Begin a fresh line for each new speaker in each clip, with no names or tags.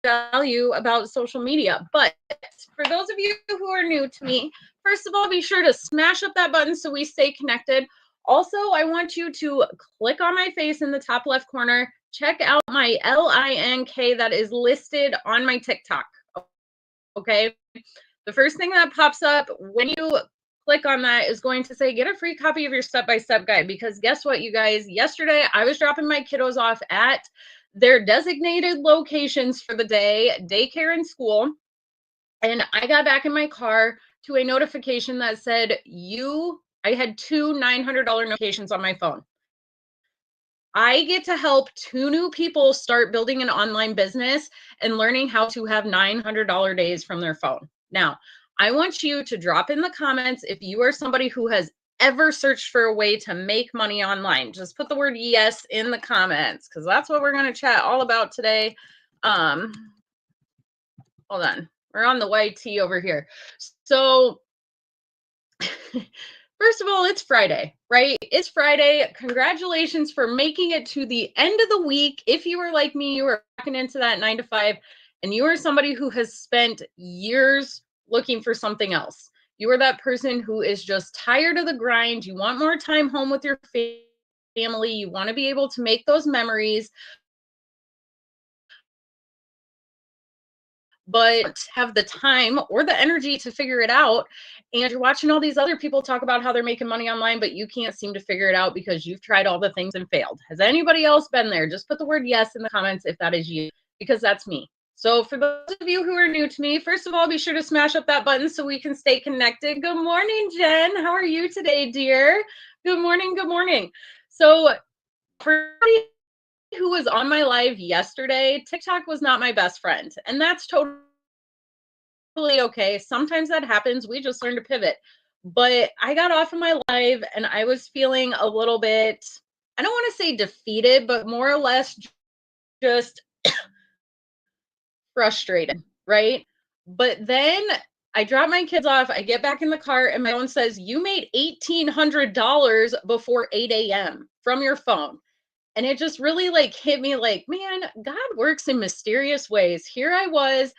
value about social media. But for those of you who are new to me, first of all, be sure to smash up that button so we stay connected. Also, I want you to click on my face in the top left corner. Check out my link that is listed on my TikTok. Okay. The first thing that pops up when you click on that is going to say, get a free copy of your step-by-step guide. Because guess what, you guys? Yesterday, I was dropping my kiddos off at their designated locations for the day, daycare and school. And I got back in my car to a notification that said, I had two $900 notifications on my phone. I get to help two new people start building an online business and learning how to have $900 days from their phone. Now, I want you to drop in the comments if you are somebody who has ever searched for a way to make money online. Just put the word yes in the comments, because that's what we're going to chat all about today. Hold on. We're on the YT over here. So first of all, it's Friday, right? It's Friday. Congratulations for making it to the end of the week. If you were like me, you were backing into that 9 to 5, and you are somebody who has spent years looking for something else. You are that person who is just tired of the grind. You want more time home with your family. You want to be able to make those memories, but have the time or the energy to figure it out. And you're watching all these other people talk about how they're making money online, but you can't seem to figure it out because you've tried all the things and failed. Has anybody else been there? Just put the word yes in the comments if that is you, because that's me. So for those of you who are new to me, first of all, be sure to smash up that button so we can stay connected. Good morning, Jen. How are you today, dear? Good morning. Good morning. So for everybody who was on my live yesterday, TikTok was not my best friend, and that's totally okay. Sometimes that happens. We just learn to pivot. But I got off of my live and I was feeling a little bit, I don't want to say defeated, but more or less just frustrated, right? But then I drop my kids off, I get back in the car, and my phone says, you made $1,800 before 8 a.m. from your phone. And it just really hit me like, man, God works in mysterious ways. Here I was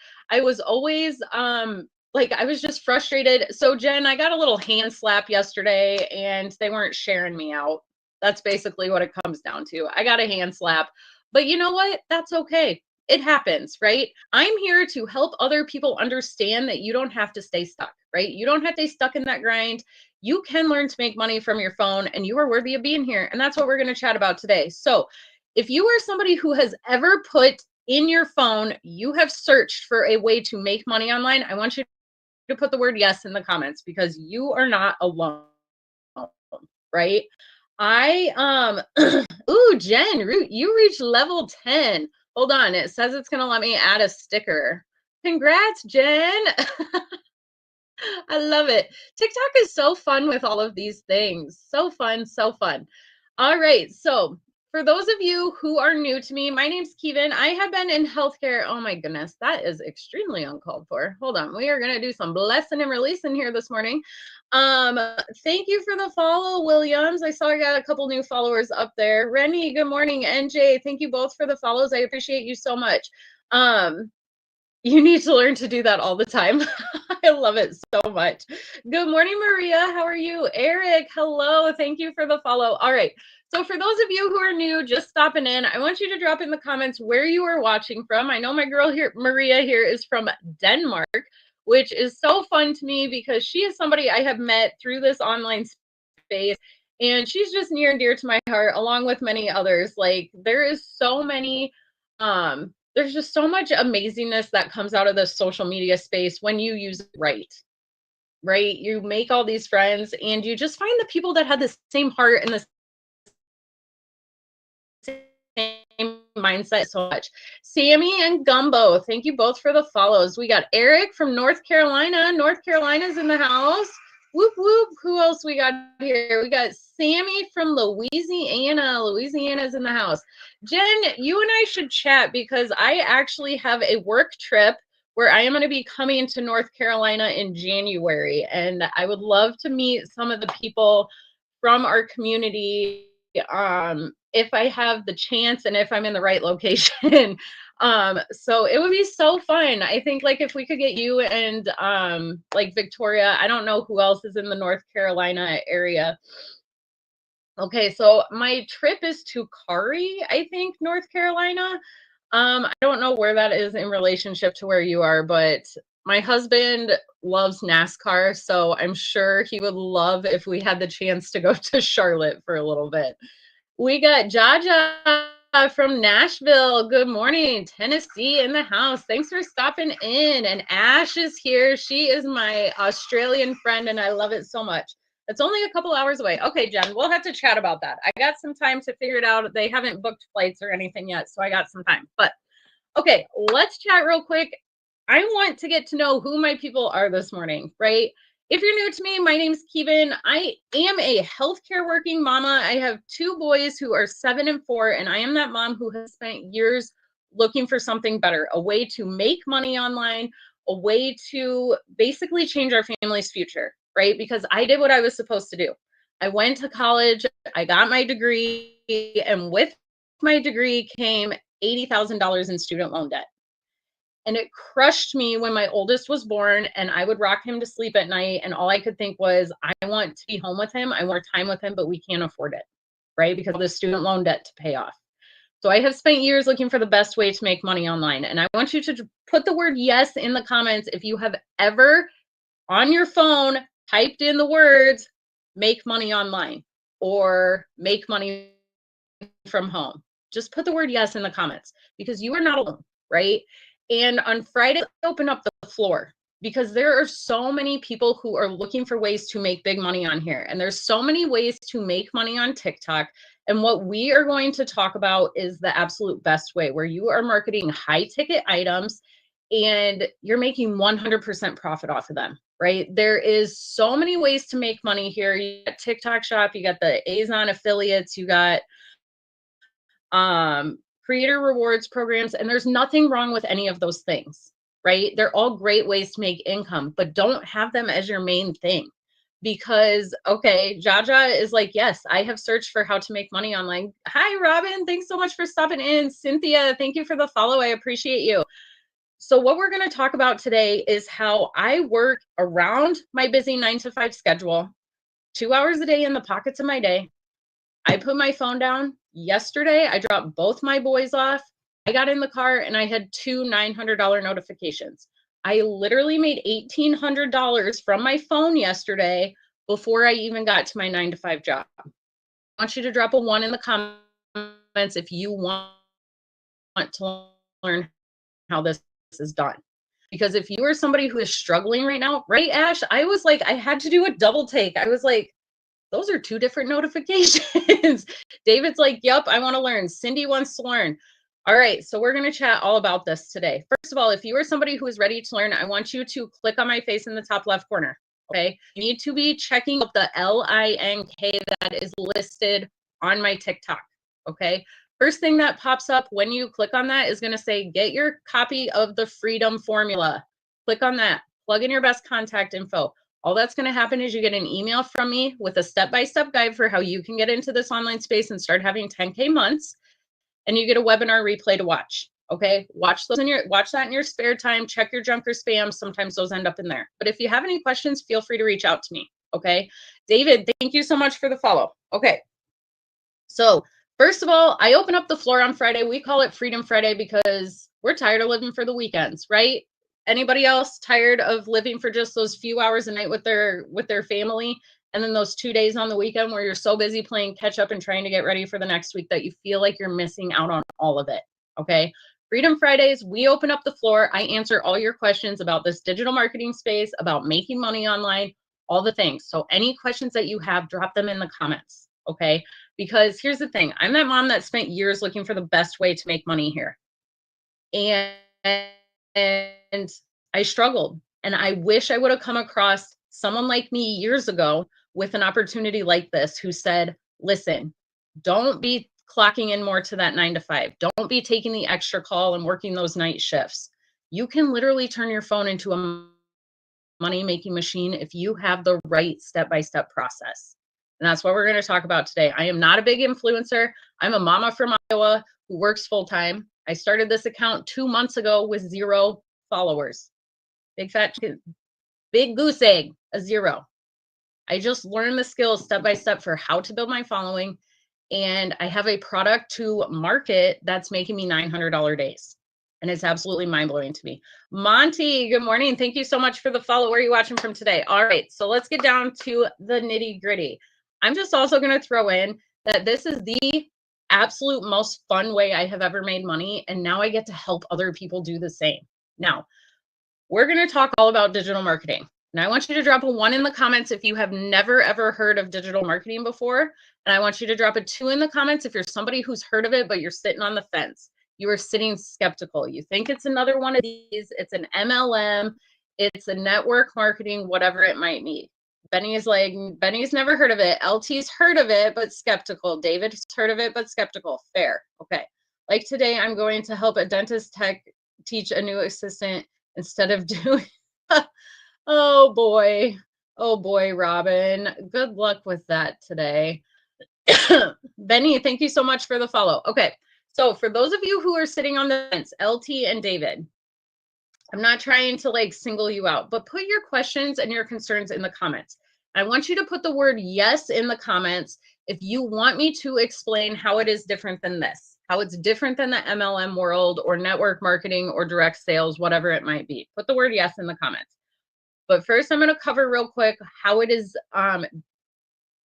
always I was just frustrated. So Jen, I got a little hand slap yesterday and they weren't sharing me out. That's basically what it comes down to. I got a hand slap, but you know what? That's okay. It happens, right? I'm here to help other people understand that you don't have to stay stuck, right? You don't have to stay stuck in that grind. You can learn to make money from your phone, and you are worthy of being here. And that's what we're going to chat about today. So if you are somebody who has ever put in your phone, you have searched for a way to make money online, I want you to put the word yes in the comments, because you are not alone, right? Ooh, Jen, you reached level 10. Hold on. It says it's going to let me add a sticker. Congrats, Jen. I love it. TikTok is so fun with all of these things. So fun, so fun. All right. So for those of you who are new to me, my name's Keevan. I have been in healthcare. Oh my goodness, that is extremely uncalled for. Hold on. We are going to do some blessing and releasing here this morning. Thank you for the follow, Williams. I saw I got a couple new followers up there. Rennie, good morning. NJ, thank you both for the follows. I appreciate you so much. You need to learn to do that all the time. I love it so much. Good morning, Maria. How are you? Eric, hello. Thank you for the follow. All right. So for those of you who are new, just stopping in, I want you to drop in the comments where you are watching from. I know my girl here, Maria here, is from Denmark, which is so fun to me because she is somebody I have met through this online space. And she's just near and dear to my heart, along with many others. Like there is so many, there's just so much amazingness that comes out of the social media space when you use it right? You make all these friends and you just find the people that have the same heart and the same mindset so much. Sammy and Gumbo, thank you both for the follows. We got Eric from North Carolina. North Carolina's in the house. Whoop, whoop. Who else we got here? We got Sammy from Louisiana. Louisiana's in the house. Jen, you and I should chat because I actually have a work trip where I am going to be coming to North Carolina in January. And I would love to meet some of the people from our community if I have the chance and if I'm in the right location. So it would be so fun. I think like if we could get you and like Victoria, I don't know who else is in the North Carolina area. Okay, so my trip is to Cary, I think, North Carolina. I don't know where that is in relationship to where you are, but my husband loves NASCAR, so I'm sure he would love if we had the chance to go to Charlotte for a little bit. We got Jaja from Nashville. Good morning, Tennessee in the house. Thanks for stopping in. And Ash is here. She is my Australian friend, and I love it so much. It's only a couple hours away. Okay, Jen, we'll have to chat about that. I got some time to figure it out. They haven't booked flights or anything yet, so I got some time. But okay, let's chat real quick. I want to get to know who my people are this morning, right? If you're new to me, my name's Keevan. I am a healthcare working mama. I have two boys who are 7 and 4, and I am that mom who has spent years looking for something better, a way to make money online, a way to basically change our family's future, right? Because I did what I was supposed to do. I went to college, I got my degree, and with my degree came $80,000 in student loan debt. And it crushed me when my oldest was born and I would rock him to sleep at night. And all I could think was, I want to be home with him. I want time with him, but we can't afford it, right? Because of the student loan debt to pay off. So I have spent years looking for the best way to make money online. And I want you to put the word yes in the comments if you have ever on your phone typed in the words, make money online or make money from home. Just put the word yes in the comments because you are not alone, right? And on Friday, open up the floor because there are so many people who are looking for ways to make big money on here. And there's so many ways to make money on TikTok. And what we are going to talk about is the absolute best way where you are marketing high ticket items and you're making 100% profit off of them, right? There is so many ways to make money here. You got TikTok Shop, you got the Amazon affiliates, you got creator rewards programs, and there's nothing wrong with any of those things, right? They're all great ways to make income, but don't have them as your main thing. Because, okay, Jaja is like, yes, I have searched for how to make money online. Hi, Robin. Thanks so much for stopping in. Cynthia, thank you for the follow. I appreciate you. So what we're going to talk about today is how I work around my busy 9 to 5 schedule, 2 hours a day in the pockets of my day. I put my phone down. Yesterday, I dropped both my boys off. I got in the car and I had two $900 notifications. I literally made $1,800 from my phone yesterday before I even got to my 9 to 5 job. I want you to drop a 1 in the comments if you want to learn how this is done. Because if you are somebody who is struggling right now, right, Ash? I was like, I had to do a double take. I was like, those are 2 different notifications. David's like, yep, I want to learn. Cindy wants to learn. All right, so we're going to chat all about this today. First of all, if you are somebody who is ready to learn, I want you to click on my face in the top left corner. Okay, you need to be checking out the link that is listed on my TikTok. Okay, first thing that pops up when you click on that is going to say, get your copy of the Freedom Formula. Click on that, plug in your best contact info. All that's going to happen is you get an email from me with a step-by-step guide for how you can get into this online space and start having 10K months. And you get a webinar replay to watch. Okay, watch that in your spare time. Check your junk or spam. Sometimes those end up in there. But if you have any questions, feel free to reach out to me. Okay, David, thank you so much for the follow. Okay, so first of all, I open up the floor on Friday. We call it Freedom Friday because we're tired of living for the weekends, right? Anybody else tired of living for just those few hours a night with their family, and then those 2 days on the weekend where you're so busy playing catch up and trying to get ready for the next week that you feel like you're missing out on all of it? Okay, Freedom Fridays, we open up the floor. I answer all your questions about this digital marketing space, about making money online, all the things. So any questions that you have, drop them in the comments. Okay, because here's the thing, I'm that mom that spent years looking for the best way to make money here, and I struggled, and I wish I would have come across someone like me years ago with an opportunity like this who said, listen, don't be clocking in more to that 9 to 5. Don't be taking the extra call and working those night shifts. You can literally turn your phone into a money-making machine if you have the right step-by-step process. And that's what we're going to talk about today. I am not a big influencer. I'm a mama from Iowa who works full-time. I started this account 2 months ago with 0 followers. Big goose egg, a 0. I just learned the skills step by step for how to build my following. And I have a product to market that's making me $900 days. And it's absolutely mind blowing to me. Monty, good morning. Thank you so much for the follow. Where are you watching from today? All right, so let's get down to the nitty gritty. I'm just also going to throw in that this is the absolute most fun way I have ever made money. And now I get to help other people do the same. Now, we're going to talk all about digital marketing. And I want you to drop a 1 in the comments if you have never, ever heard of digital marketing before. And I want you to drop a 2 in the comments if you're somebody who's heard of it, but you're sitting on the fence. You are sitting skeptical. You think it's another one of these. It's an MLM. It's a network marketing, whatever it might be. Benny's never heard of it. LT's heard of it, but skeptical. David's heard of it, but skeptical. Fair. Okay. Like today, I'm going to help a dentist tech teach a new assistant instead of doing oh boy, Robin, good luck with that today. Benny, thank you so much for the follow. Okay, so for those of you who are sitting on the fence, LT and David, I'm not trying to like single you out, but put your questions and your concerns in the comments. I want you to put the word yes in the comments if you want me to explain how it is different than this, how it's different than the MLM world or network marketing or direct sales, whatever it might be. Put the word yes in the comments. But first, I'm going to cover real quick how it is,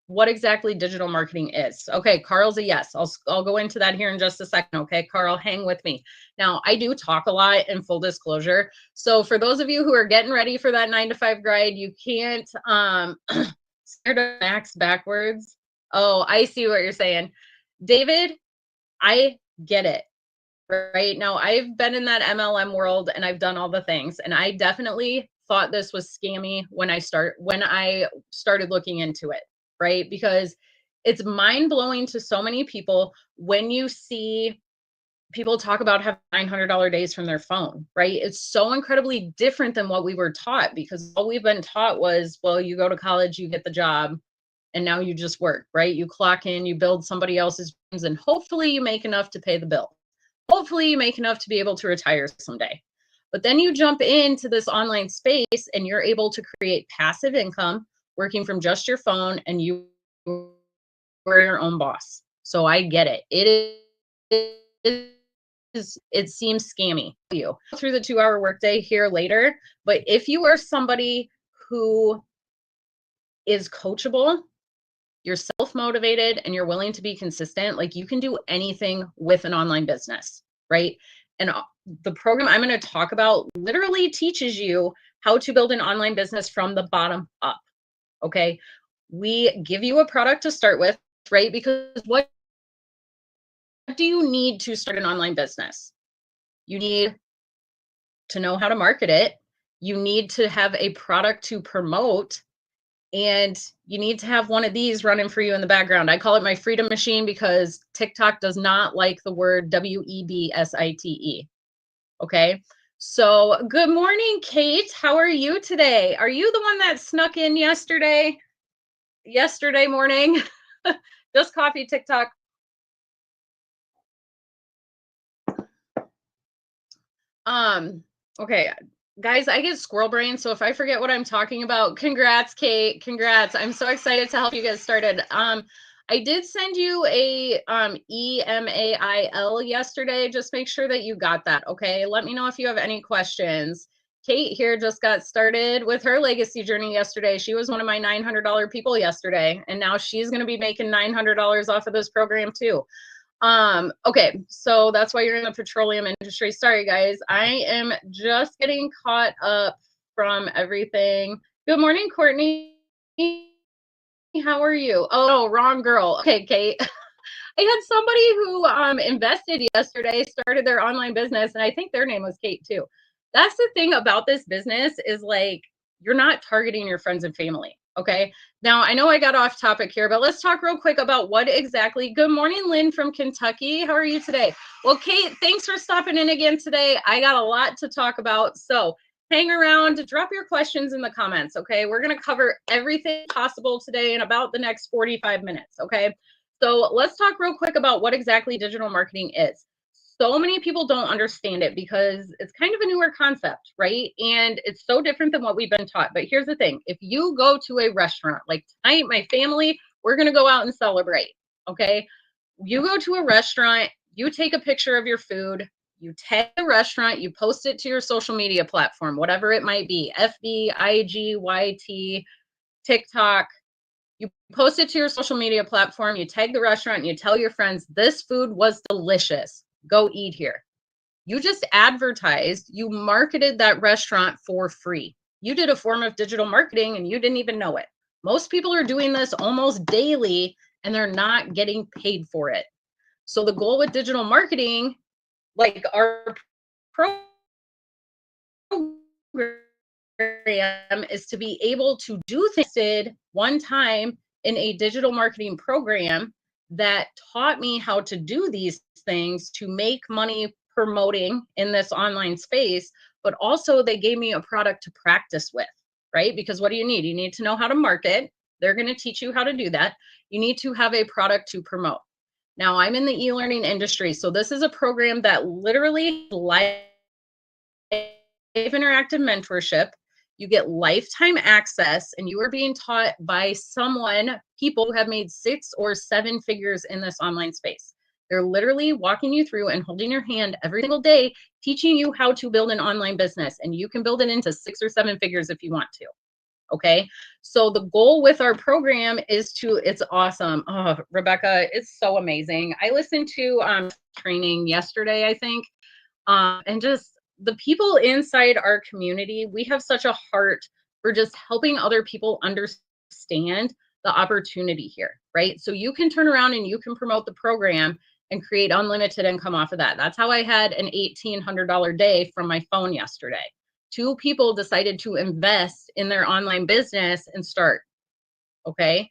what exactly digital marketing is. Okay, Carl's a yes. I'll go into that here in just a second. Okay, Carl, hang with me. Now, I do talk a lot in full disclosure. So for those of you who are getting ready for that 9-to-5 grind, you can't start to max backwards. Oh, I see what you're saying. David, I get it. Right now, I've been in that MLM world and I've done all the things, and I definitely thought this was scammy when I started looking into it, right? Because it's mind blowing to so many people when you see people talk about having $900 days from their phone, right? It's so incredibly different than what we were taught, because all we've been taught was, well, you go to college, you get the job, and now you just work, right? You clock in, you build somebody else's dreams, and hopefully you make enough to pay the bill. Hopefully you make enough to be able to retire someday. But then you jump into this online space and you're able to create passive income working from just your phone, and you are your own boss. So I get it. It seems scammy to you through the 2-hour workday here later. But if you are somebody who is coachable, you're self-motivated, and you're willing to be consistent, like, you can do anything with an online business, right? And the program I'm going to talk about literally teaches you how to build an online business from the bottom up. Okay. We give you a product to start with, right? Because what do you need to start an online business? You need to know how to market it. You need to have a product to promote. And you need to have one of these running for you in the background. I call it my freedom machine because TikTok does not like the word WEBSITE. Okay. So good morning, Kate. How are you today? Are you the one that snuck in yesterday morning? Just coffee TikTok. Okay. Guys, I get squirrel brain, so if I forget what I'm talking about, congrats, Kate. Congrats. I'm so excited to help you get started. I did send you a email yesterday. Just make sure that you got that, okay? Let me know if you have any questions. Kate here just got started with her legacy journey yesterday. She was one of my $900 people yesterday, and now she's going to be making $900 off of this program too. Okay, so that's why you're in the petroleum industry. Sorry, guys. I am just getting caught up from everything. Good morning, Courtney. How are you? Oh, no, wrong girl. Okay, Kate. I had somebody who invested yesterday, started their online business, and I think their name was Kate too. That's the thing about this business is, like, you're not targeting your friends and family. Okay. Now, I know I got off topic here, but let's talk real quick about what exactly. Good morning, Lynn from Kentucky. How are you today? Well, Kate, thanks for stopping in again today. I got a lot to talk about. So hang around, drop your questions in the comments. Okay. We're going to cover everything possible today in about the next 45 minutes. Okay. So let's talk real quick about what exactly digital marketing is. So many people don't understand it because it's kind of a newer concept, right? And it's so different than what we've been taught. But here's the thing, if you go to a restaurant, like tonight, my family, we're going to go out and celebrate. Okay. You go to a restaurant, you take a picture of your food, you tag the restaurant, you post it to your social media platform, whatever it might be, FB, IG, YT, TikTok. You post it to your social media platform, you tag the restaurant, and you tell your friends, this food was delicious. Go eat here. You just advertised, you marketed that restaurant for free. You did a form of digital marketing and you didn't even know it. Most people are doing this almost daily and they're not getting paid for it. So the goal with digital marketing, like our program, is to be able to do things one time in a digital marketing program that taught me how to do these things to make money promoting in this online space, but also they gave me a product to practice with, right? Because what do you need? You need to know how to market. They're going to teach you how to do that. You need to have a product to promote. Now, I'm in the e-learning industry, so this is a program that literally live interactive mentorship. You get lifetime access, and you are being taught by people who have made 6 or 7 figures in this online space. They're literally walking you through and holding your hand every single day, teaching you how to build an online business. And you can build it into 6 or 7 figures if you want to. Okay. So the goal with our program is it's awesome. Oh, Rebecca, it's so amazing. I listened to training yesterday, I think. And just the people inside our community, we have such a heart for just helping other people understand the opportunity here, right? So you can turn around and you can promote the program and create unlimited income off of that. That's how I had an $1,800 day from my phone yesterday. 2 people decided to invest in their online business and start. Okay.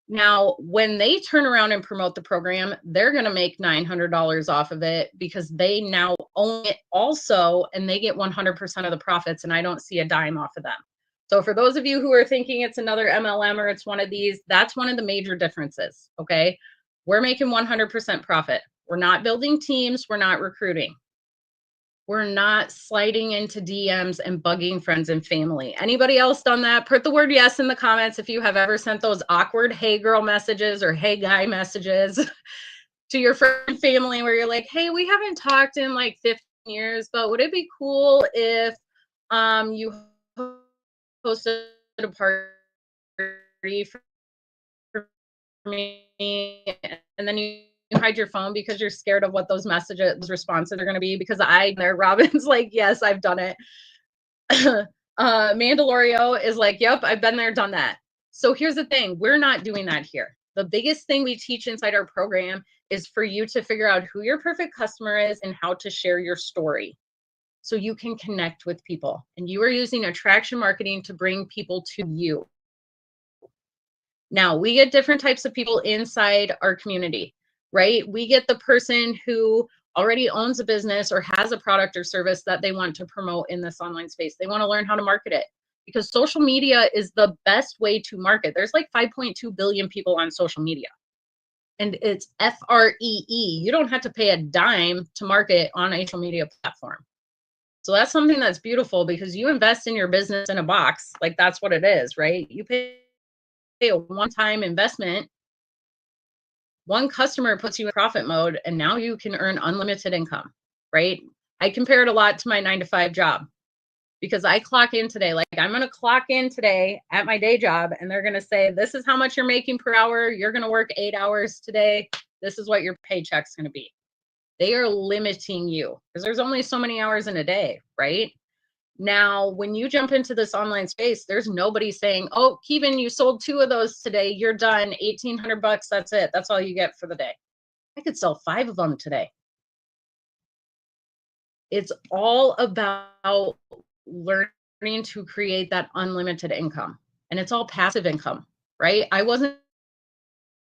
Now, when they turn around and promote the program, they're going to make $900 off of it because they now own it also, and they get 100% of the profits, and I don't see a dime off of them. So for those of you who are thinking it's another MLM or it's one of these, that's one of the major differences, okay? We're making 100% profit. We're not building teams. We're not recruiting. We're not sliding into DMs and bugging friends and family. Anybody else done that? Put the word yes in the comments if you have ever sent those awkward hey girl messages or hey guy messages to your friend and family where you're like, hey, we haven't talked in like 15 years, but would it be cool if you hosted a party for me, and then you hide your phone because you're scared of what those messages responses are going to be? Because Robin's like, yes, I've done it. Mandalorio is like, yep, I've been there, done that. So here's the thing, we're not doing that here. The biggest thing we teach inside our program is for you to figure out who your perfect customer is and how to share your story so you can connect with people. And you are using attraction marketing to bring people to you. Now, we get different types of people inside our community, right? We get the person who already owns a business or has a product or service that they want to promote in this online space. They want to learn how to market it because social media is the best way to market. There's like 5.2 billion people on social media, and it's FREE. You don't have to pay a dime to market on a social media platform. So that's something that's beautiful because you invest in your business in a box. Like that's what it is, right? You pay a one-time investment. One customer puts you in profit mode, and now you can earn unlimited income, right? I compare it a lot to my 9-to-5 job because I clock in today. Like I'm going to clock in today at my day job, and they're going to say, this is how much you're making per hour. You're going to work 8 hours today. This is what your paycheck's going to be. They are limiting you because there's only so many hours in a day, right? Now, when you jump into this online space, there's nobody saying, oh, Keevan, you sold 2 of those today. You're done. $1,800. That's it. That's all you get for the day. I could sell 5 of them today. It's all about learning to create that unlimited income. And it's all passive income, right? I wasn't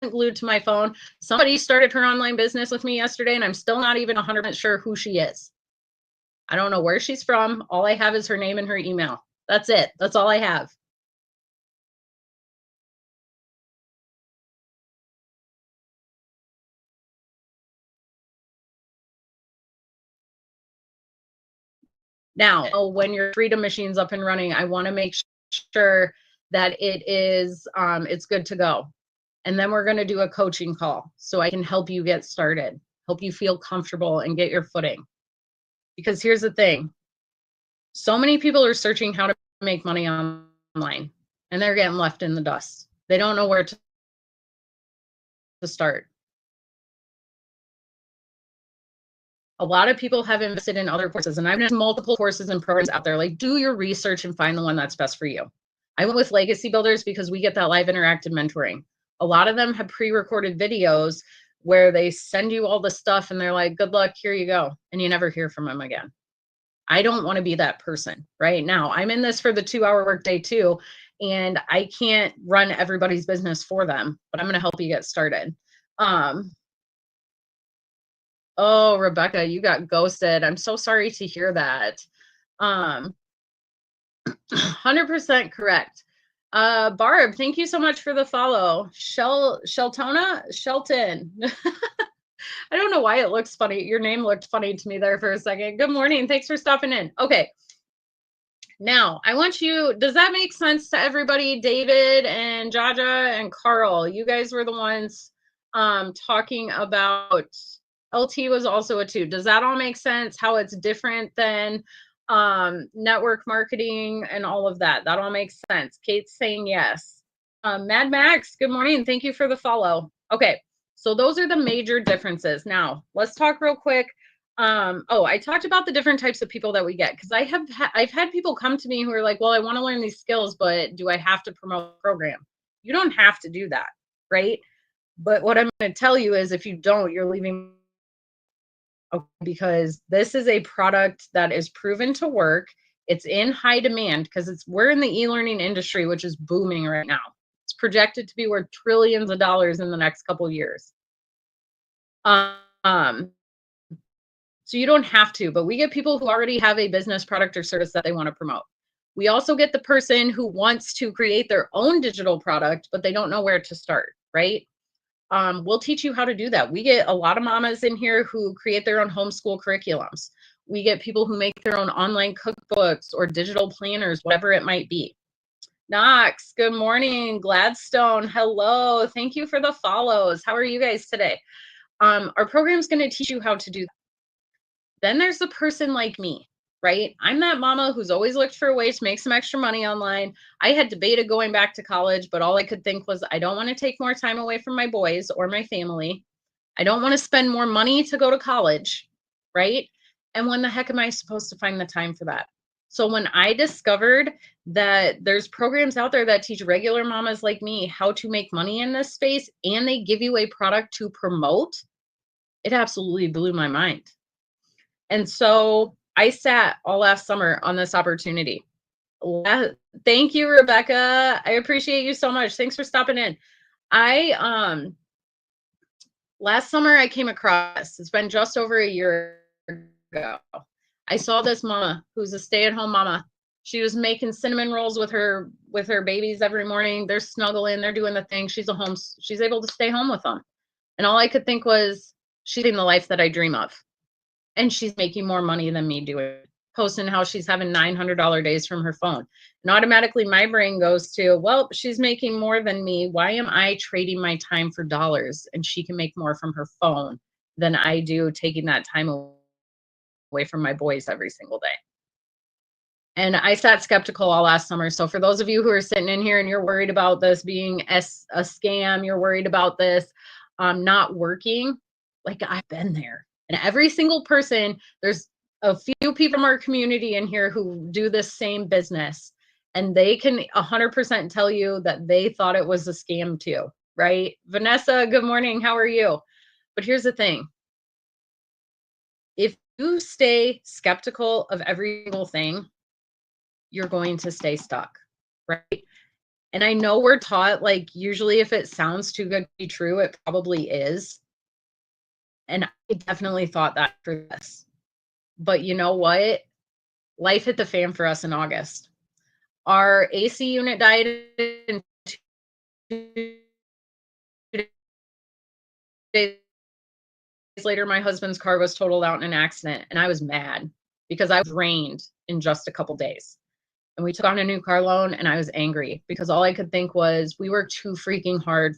glued to my phone. Somebody started her online business with me yesterday, and I'm still not even 100% sure who she is. I don't know where she's from. All I have is her name and her email. That's it. That's all I have. Now, when your Freedom Machine's up and running, I want to make sure that it is it's good to go. And then we're going to do a coaching call so I can help you get started, help you feel comfortable and get your footing. Because here's the thing. So many people are searching how to make money online and they're getting left in the dust. They don't know where to start. A lot of people have invested in other courses, and I've multiple courses and programs out there. Like, do your research and find the one that's best for you. I went with Legacy Builders because we get that live interactive mentoring. A lot of them have pre-recorded videos where they send you all the stuff and they're like, good luck, here you go. And you never hear from them again. I don't want to be that person right now. I'm in this for the 2-hour workday too, and I can't run everybody's business for them, but I'm going to help you get started. Oh, Rebecca, you got ghosted. I'm so sorry to hear that. 100% correct. Barb, thank you so much for the follow. Shelton. I don't know why it looks funny. Your name looked funny to me there for a second. Good morning. Thanks for stopping in. Okay. Now, I want you, does that make sense to everybody? David and Jaja and Carl, you guys were the ones talking about, LT was also a 2. Does that all make sense? How it's different than network marketing and all of that? That all makes sense. Kate's saying yes. Mad Max, good morning. Thank you for the follow. Okay, so those are the major differences. Now, let's talk real quick. I talked about the different types of people that we get, because I've had people come to me who are like, well, I want to learn these skills, but do I have to promote the program? You don't have to do that, right? But what I'm going to tell you is if you don't, you're leaving, because this is a product that is proven to work. It's in high demand because we're in the e-learning industry, which is booming right now. It's projected to be worth trillions of dollars in the next couple of years. So you don't have to, but we get people who already have a business, product, or service that they want to promote. We also get the person who wants to create their own digital product, but they don't know where to start, right? We'll teach you how to do that. We get a lot of mamas in here who create their own homeschool curriculums. We get people who make their own online cookbooks or digital planners, whatever it might be. Knox, good morning. Gladstone, hello. Thank you for the follows. How are you guys today? Our program's going to teach you how to do that. Then there's the person like me, right? I'm that mama who's always looked for a way to make some extra money online. I had debated going back to college, but all I could think was, I don't want to take more time away from my boys or my family. I don't want to spend more money to go to college, right? And when the heck am I supposed to find the time for that? So when I discovered that there's programs out there that teach regular mamas like me how to make money in this space, and they give you a product to promote, it absolutely blew my mind. And so I sat all last summer on this opportunity. Thank you, Rebecca. I appreciate you so much. Thanks for stopping in. Last summer I came across, it's been just over a year ago. I saw this mama who's a stay-at-home mama. She was making cinnamon rolls with her babies every morning. They're snuggling, they're doing the thing. She's able to stay home with them. And all I could think was, she's living the life that I dream of. And she's making more money than me doing it, posting how she's having $900 days from her phone. And automatically my brain goes to, well, she's making more than me. Why am I trading my time for dollars? And she can make more from her phone than I do taking that time away from my boys every single day. And I sat skeptical all last summer. So for those of you who are sitting in here and you're worried about this being a scam, you're worried about this not working, like, I've been there. And every single person, there's a few people from our community in here who do this same business, and they can 100% tell you that they thought it was a scam too, right? Vanessa, good morning. How are you? But here's the thing. If you stay skeptical of every single thing, you're going to stay stuck, right? And I know we're taught, like, usually if it sounds too good to be true, it probably is. And I definitely thought that for this. But you know what? Life hit the fan for us in August. Our AC unit died in 2 days later. My husband's car was totaled out in an accident, and I was mad. because I was drained in just a couple days. And we took on a new car loan and I was angry because all I could think was we worked too freaking hard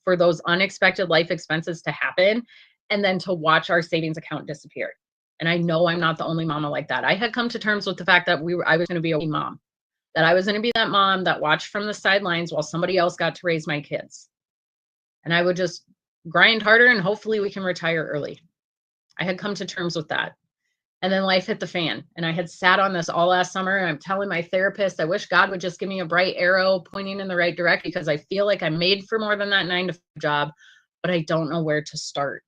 for those unexpected life expenses to happen and then to watch our savings account disappear. And I know I'm not the only mama like that. I had come to terms with the fact that I was going to be a mom, that I was going to be that mom that watched from the sidelines while somebody else got to raise my kids. And I would just grind harder and hopefully we can retire early. I had come to terms with that. And then life hit the fan. And I had sat on this all last summer. And I'm telling my therapist, I wish God would just give me a bright arrow pointing in the right direction because I feel like I'm made for more than that 9 to 5 job, but I don't know where to start.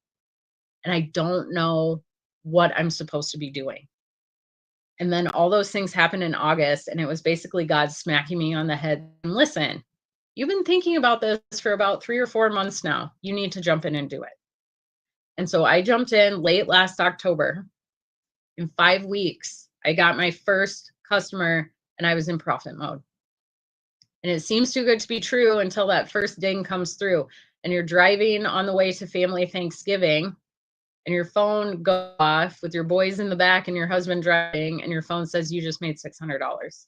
And I don't know what I'm supposed to be doing. And then all those things happened in August. And it was basically God smacking me on the head. And listen, you've been thinking about this for about 3 or 4 months now. You need to jump in and do it. And so I jumped in late last October. In 5 weeks, I got my first customer and I was in profit mode. And it seems too good to be true until that first ding comes through and you're driving on the way to family Thanksgiving and your phone goes off with your boys in the back and your husband driving and your phone says you just made $600.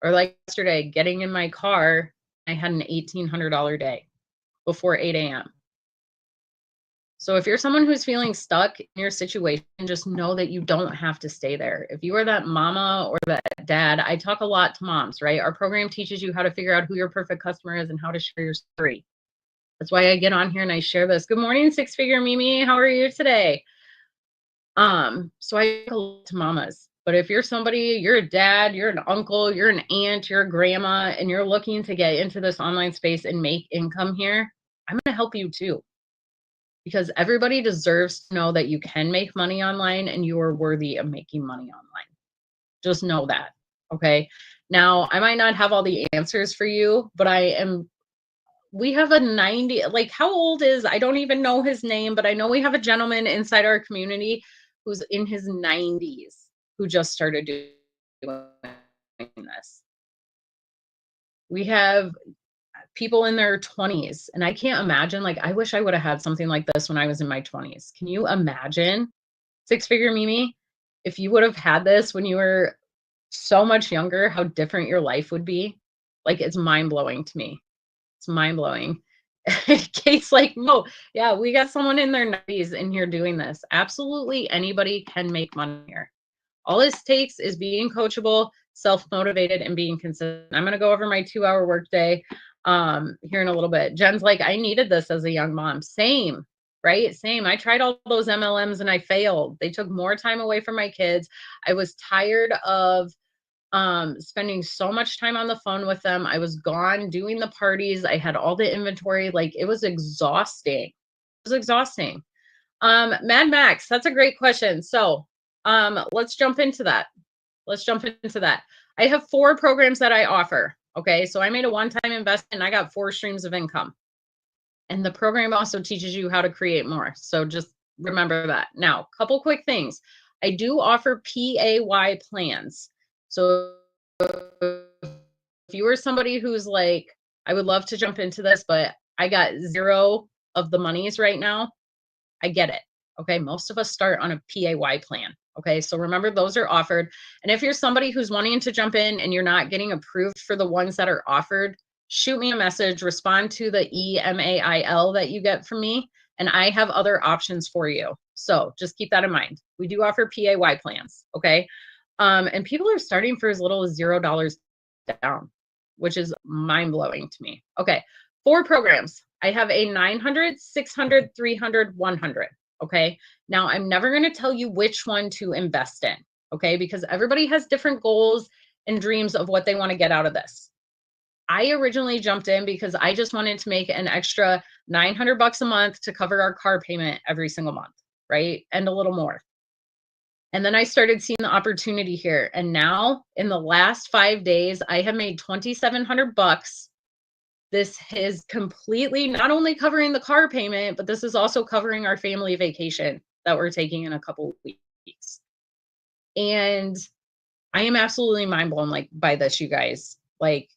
Or like yesterday, getting in my car, I had an $1,800 day before 8 a.m. So if you're someone who's feeling stuck in your situation, just know that you don't have to stay there. If you are that mama or that dad, I talk a lot to moms, right? Our program teaches you how to figure out who your perfect customer is and how to share your story. That's why I get on here and I share this. Good morning, Six Figure Mimi. How are you today? So I talk a lot to mamas. But if you're somebody, you're a dad, you're an uncle, you're an aunt, you're a grandma, and you're looking to get into this online space and make income here, I'm going to help you too. Because everybody deserves to know that you can make money online and you are worthy of making money online. Just know that. Okay. Now, I might not have all the answers for you, but we have a 90, like how old is, I don't even know his name, but I know we have a gentleman inside our community who's in his 90s who just started doing this. We have people in their 20s. And I can't imagine, like, I wish I would have had something like this when I was in my 20s. Can you imagine, Six Figure Mimi, if you would have had this when you were so much younger, how different your life would be? Like, it's mind blowing to me. It's mind blowing. Kate's like, no, yeah, we got someone in their 90s in here doing this. Absolutely anybody can make money here. All it takes is being coachable, self-motivated, and being consistent. I'm going to go over my 2-hour workday here in a little bit. Jen's like, I needed this as a young mom. Same, right? Same. I tried all those MLMs and I failed. They took more time away from my kids. I was tired of spending so much time on the phone with them. I was gone doing the parties. I had all the inventory. Like, it was exhausting. It was exhausting. Mad Max, that's a great question. So let's jump into that. I have 4 programs that I offer. Okay. So I made a one-time investment and I got 4 streams of income. And the program also teaches you how to create more. So just remember that. Now, a couple quick things. I do offer PAY plans. So if you are somebody who's like, I would love to jump into this, but I got 0 of the monies right now, I get it. Okay. Most of us start on a PAY plan. Okay. So remember, those are offered. And if you're somebody who's wanting to jump in and you're not getting approved for the ones that are offered, shoot me a message, respond to the email that you get from me, and I have other options for you. So just keep that in mind. We do offer PAY plans. Okay. And people are starting for as little as $0 down, which is mind blowing to me. Okay. 4 programs. I have a 900, 600, 300, 100. Okay. Now I'm never going to tell you which one to invest in. Okay. Because everybody has different goals and dreams of what they want to get out of this. I originally jumped in because I just wanted to make an extra $900 a month to cover our car payment every single month. Right. And a little more. And then I started seeing the opportunity here. And now in the last 5 days, I have made $2,700. This is completely not only covering the car payment, but this is also covering our family vacation that we're taking in a couple of weeks. And I am absolutely mind blown by this, you guys. Like,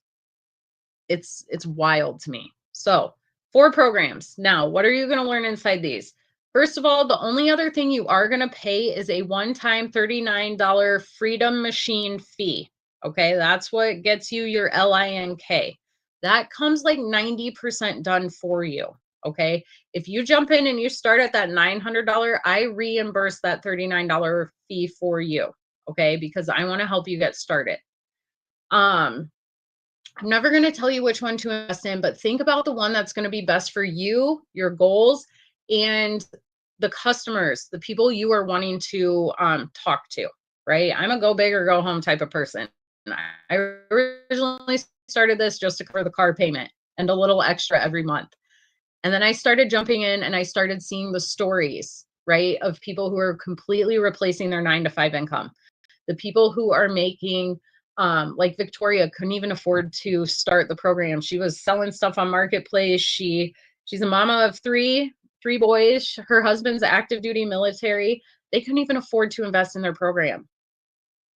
it's wild to me. So 4 programs. Now, what are you going to learn inside these? First of all, the only other thing you are going to pay is a one-time $39 Freedom Machine fee. Okay, that's what gets you your LINK. That comes like 90% done for you. Okay, if you jump in and you start at that $900, I reimburse that $39 fee for you. Okay, because I want to help you get started. I'm never going to tell you which one to invest in, but think about the one that's going to be best for you, your goals, and the customers, the people you are wanting to talk to, right? I'm a go big or go home type of person. I originally started this just to cover the car payment and a little extra every month. And then I started jumping in and I started seeing the stories, right, of people who are completely replacing their 9 to 5 income. The people who are making like Victoria couldn't even afford to start the program. She was selling stuff on Marketplace. She's a mama of three boys. Her husband's active duty military. They couldn't even afford to invest in their program.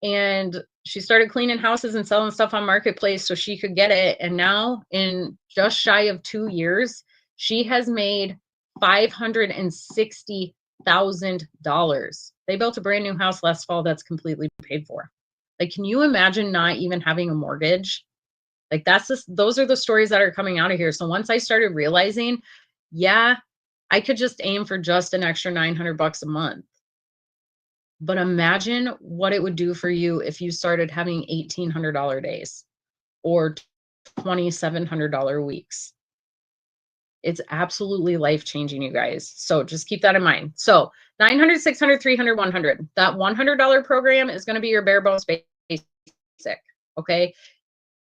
And she started cleaning houses and selling stuff on Marketplace so she could get it. And now, in just shy of 2 years, she has made $560,000. They built a brand new house last fall that's completely paid for. Like, can you imagine not even having a mortgage? Like, those are the stories that are coming out of here. So once I started realizing, yeah, I could just aim for just an extra $900 a month. But imagine what it would do for you if you started having $1,800 days or $2,700 weeks. It's absolutely life-changing, you guys. So just keep that in mind. So 900, 600, 300, 100. That $100 program is going to be your bare bones basic. Okay.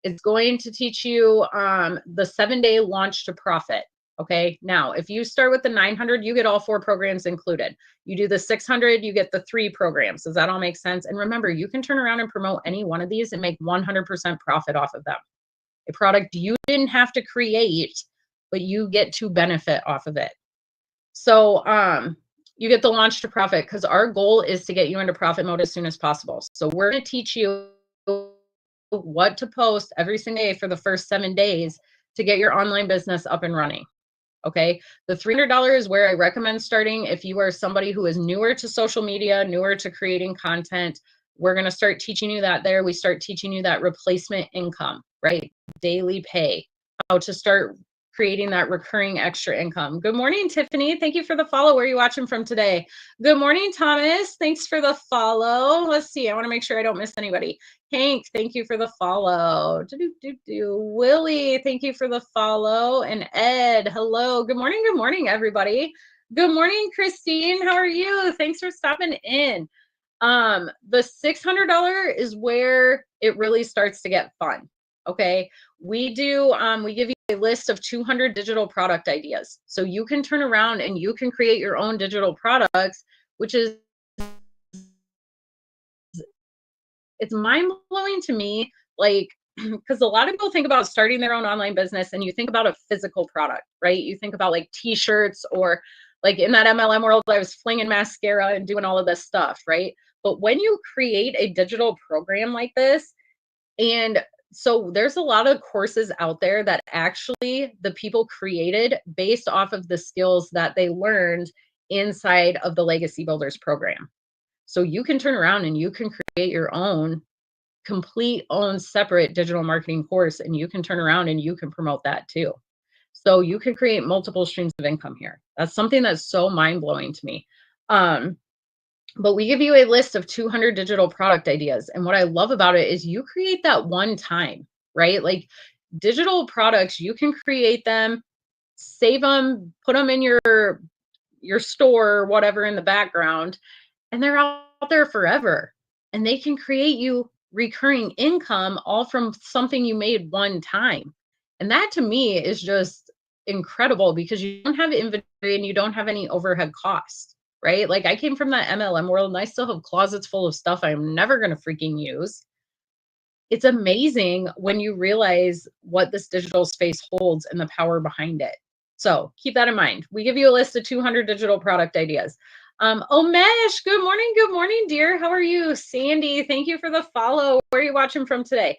It's going to teach you the 7-day launch to profit. Okay. Now, if you start with the 900, you get all 4 programs included. You do the 600, you get the 3 programs. Does that all make sense? And remember, you can turn around and promote any one of these and make 100% profit off of them. A product you didn't have to create, but you get to benefit off of it. So, you get the launch to profit because our goal is to get you into profit mode as soon as possible. So we're going to teach you what to post every single day for the first 7 days to get your online business up and running. Okay. The $300 is where I recommend starting if you are somebody who is newer to social media, newer to creating content. We're going to start teaching you that there. We start teaching you that replacement income, right? Daily pay, how to start creating that recurring extra income. Good morning, Tiffany. Thank you for the follow. Where are you watching from today? Good morning, Thomas. Thanks for the follow. Let's see. I want to make sure I don't miss anybody. Hank, thank you for the follow. Willie, thank you for the follow. And Ed, hello. Good morning, everybody. Good morning, Christine. How are you? Thanks for stopping in. The $600 is where it really starts to get fun. Okay. We give you a list of 200 digital product ideas. So you can turn around and you can create your own digital products, which is, it's mind blowing to me. Like, because a lot of people think about starting their own online business and you think about a physical product, right? You think about like t-shirts or like in that MLM world, I was flinging mascara and doing all of this stuff, right? But when you create a digital program like this, and so there's a lot of courses out there that actually the people created based off of the skills that they learned inside of the Legacy Builders program. So you can turn around and you can create your own complete own separate digital marketing course, and you can turn around and you can promote that too. So you can create multiple streams of income here. That's something that's so mind-blowing to me. But we give you a list of 200 digital product ideas. And what I love about it is you create that one time, right? Like digital products, you can create them, save them, put them in your store or whatever in the background, and they're out there forever. And they can create you recurring income all from something you made one time. And that to me is just incredible because you don't have inventory and you don't have any overhead costs, right? Like I came from that MLM world and I still have closets full of stuff I'm never going to freaking use. It's amazing when you realize what this digital space holds and the power behind it. So keep that in mind. We give you a list of 200 digital product ideas. Omesh, good morning, dear. How are you? Sandy, thank you for the follow. Where are you watching from today?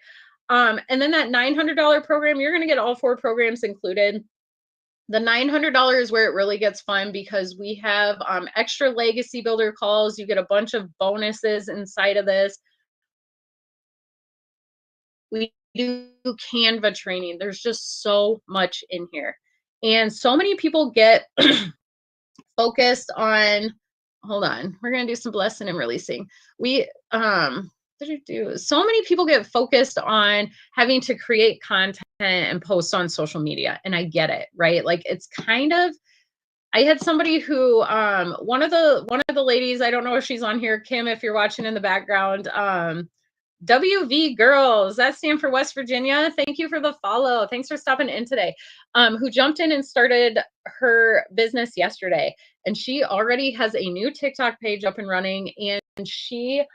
And then that $900 program, you're going to get all 4 programs included. The $900 where it really gets fun because we have extra legacy builder calls. You get a bunch of bonuses inside of this. We do Canva training. There's just so much in here. And so many people get focused on, hold on, we're going to do some blessing and releasing. So many people get focused on having to create content and post on social media. And I get it, right? Like it's kind of, I had somebody who one of the ladies, I don't know if she's on here, Kim, if you're watching in the background, WV Girls, that stand for West Virginia. Thank you for the follow. Thanks for stopping in today. Who jumped in and started her business yesterday. And she already has a new TikTok page up and running. And she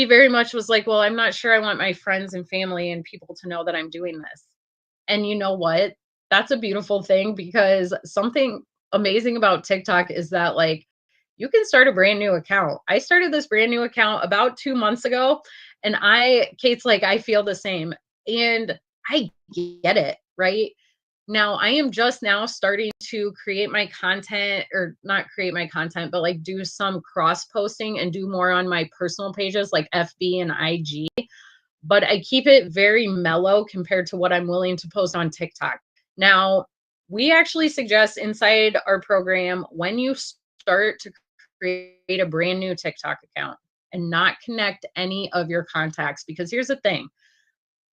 very much was like, well, I'm not sure I want my friends and family and people to know that I'm doing this. And you know what? That's a beautiful thing because something amazing about TikTok is that like you can start a brand new account. I started this brand new account about 2 months ago and Kate's like, I feel the same. And I get it, right? Now I am just now starting to create my content, or not create my content, but like do some cross posting and do more on my personal pages like FB and IG. But I keep it very mellow compared to what I'm willing to post on TikTok. Now, we actually suggest inside our program when you start to create a brand new TikTok account and not connect any of your contacts, because here's the thing.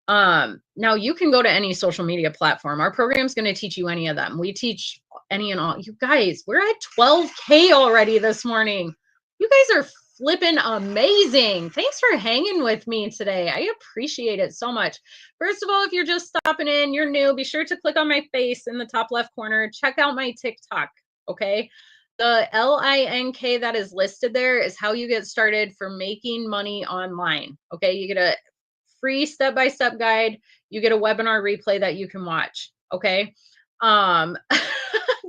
Now you can go to any social media platform. Our program is going to teach you any of them. We teach any and all. You guys, we're at 12K already this morning. You guys are flipping amazing. Thanks for hanging with me today. I appreciate it so much. First of all, if you're just stopping in, you're new, be sure to click on my face in the top left corner. Check out my TikTok. Okay. The link that is listed there is how you get started for making money online. Okay. You get a free step-by-step guide. You get a webinar replay that you can watch. Okay. Um,